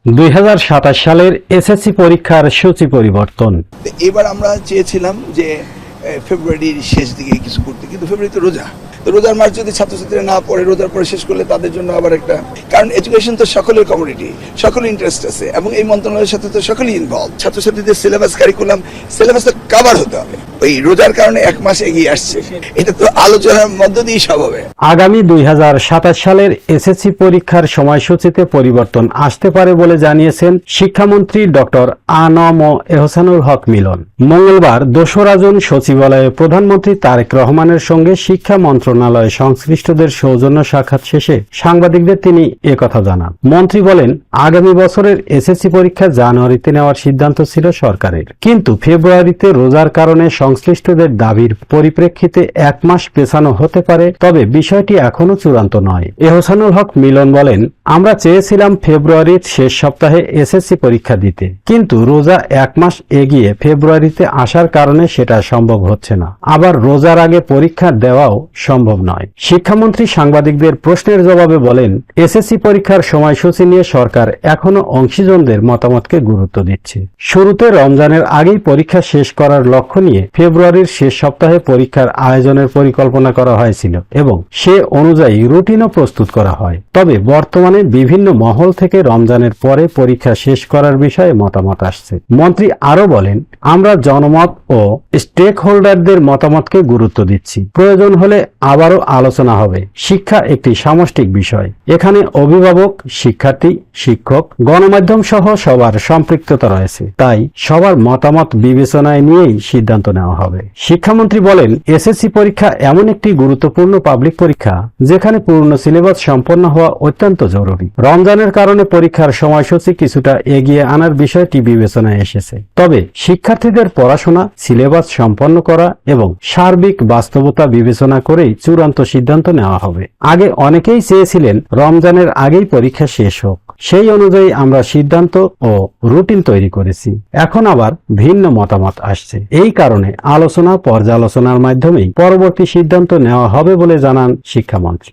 2027 সালের এসএসসি পরীক্ষার সূচি পরিবর্তন। এবার আমরা চেয়েছিলাম যে ফেব্রুয়ারির শেষ দিকে কিছু করতে, কিন্তু ফেব্রুয়ারি তো রোজার মাস যদি ছাত্রছাত্রীরা না পড়ে রোজার পরে শেষ করলে তাদের জন্য আবার একটা, কারণ এডুকেশন তো সকলের কমিউনিটি, সকলের ইন্টারেস্ট আছে এবং এই মন্ত্রণালয়ের সাথে তো সকলেই ইনভলভ। ছাত্রছাত্রীদের সিলেবাস কারিকুলাম সিলেবাসটা কভার হতে হবে। ওই রোজার কারণে এক মাস এগিয়ে আসছে, এটা তো আলোচনার মধ্য দিয়েই সব হবে। আগামী 2027 সালের এসএসসি পরীক্ষার সময়সূচিতে পরিবর্তন আসতে পারে বলে জানিয়েছেন শিক্ষামন্ত্রী ডক্টর আ.ন.ম এহসানুল হক মিলন। মঙ্গলবার 2রা জুন সচিবালয়ে প্রধানমন্ত্রী তারেক রহমানের সঙ্গে শিক্ষা মন্ত্রণালয় সংশ্লিষ্টদের সৌজন্য সাক্ষাৎ শেষে সাংবাদিকদের তিনি একথা জানান। মন্ত্রী বলেন, আগামী বছরের এসএসসি পরীক্ষা জানুয়ারিতে নেওয়ার সিদ্ধান্ত ছিল সরকারের, কিন্তু ফেব্রুয়ারিতে রোজার কারণে সংশ্লিষ্টদের দাবির পরিপ্রেক্ষিতে এক মাস পেছানো হতে পারে, তবে বিষয়টি এখনো চূড়ান্ত নয়। এহসানুল হক মিলন বলেন, আমরা চেয়েছিলাম ফেব্রুয়ারির শেষ সপ্তাহে এসএসসি পরীক্ষা দিতে, কিন্তু রোজা এক মাস এগিয়ে ফেব্রুয়ারিতে আসার কারণে সেটা সম্ভব হচ্ছে না। আবার রোজার আগে পরীক্ষা দেওয়াও সম্ভব নয়। শিক্ষামন্ত্রী সাংবাদিকদের প্রশ্নের জবাবে বলেন, এসএসসি পরীক্ষার সময়সূচি নিয়ে সরকার এখনো অংশীজনদের মতামতকে গুরুত্ব দিচ্ছে। শুরুতে রমজানের আগেই পরীক্ষা শেষ করার লক্ষ্য নিয়ে ফেব্রুয়ারির শেষ সপ্তাহে পরীক্ষার আয়োজনের পরিকল্পনা করা হয়েছিল এবং সে অনুযায়ী রুটিনও প্রস্তুত করা হয়। তবে বর্তমানে বিভিন্ন মহল থেকে রমজানের পরে পরীক্ষা শেষ করার বিষয়ে মতামত আসছে। মন্ত্রী আরো বলেন, আমরা জনমত ও স্টেক হোল্ডারদের মতামতকে গুরুত্ব দিচ্ছি। প্রয়োজন হলে আবারও আলোচনা হবে। শিক্ষা একটি সামষ্টিক বিষয়, এখানে অভিভাবক, শিক্ষার্থী, শিক্ষক, গণমাধ্যম সহ সবার সম্পৃক্ততা রয়েছে, তাই সবার মতামত বিবেচনায় নিয়েই সিদ্ধান্ত নেওয়া হবে। শিক্ষামন্ত্রী বলেন, এসএসসি পরীক্ষা এমন একটি গুরুত্বপূর্ণ পাবলিক পরীক্ষা যেখানে পূর্ণ সিলেবাস সম্পন্ন হওয়া অত্যন্ত জরুরি। রমজানের কারণে পরীক্ষার সময়সূচি কিছুটা এগিয়ে আনার বিষয়টি বিবেচনায় এসেছে, তবে শিক্ষার্থীদের পড়াশোনা, সিলেবাস সম্পন্ন করা এবং সার্বিক বাস্তবতা বিবেচনা করেই চূড়ান্ত সিদ্ধান্ত নেওয়া হবে। আগে অনেকেই চেয়েছিলেন রমজানের আগেই পরীক্ষা শেষ হোক, সেই অনুযায়ী আমরা সিদ্ধান্ত ও রুটিন তৈরি করেছি। এখন আবার ভিন্ন মতামত আসছে, এই কারণে আলোচনা পর্যালোচনার মাধ্যমেই পরবর্তী সিদ্ধান্ত নেওয়া হবে বলে জানান শিক্ষামন্ত্রী।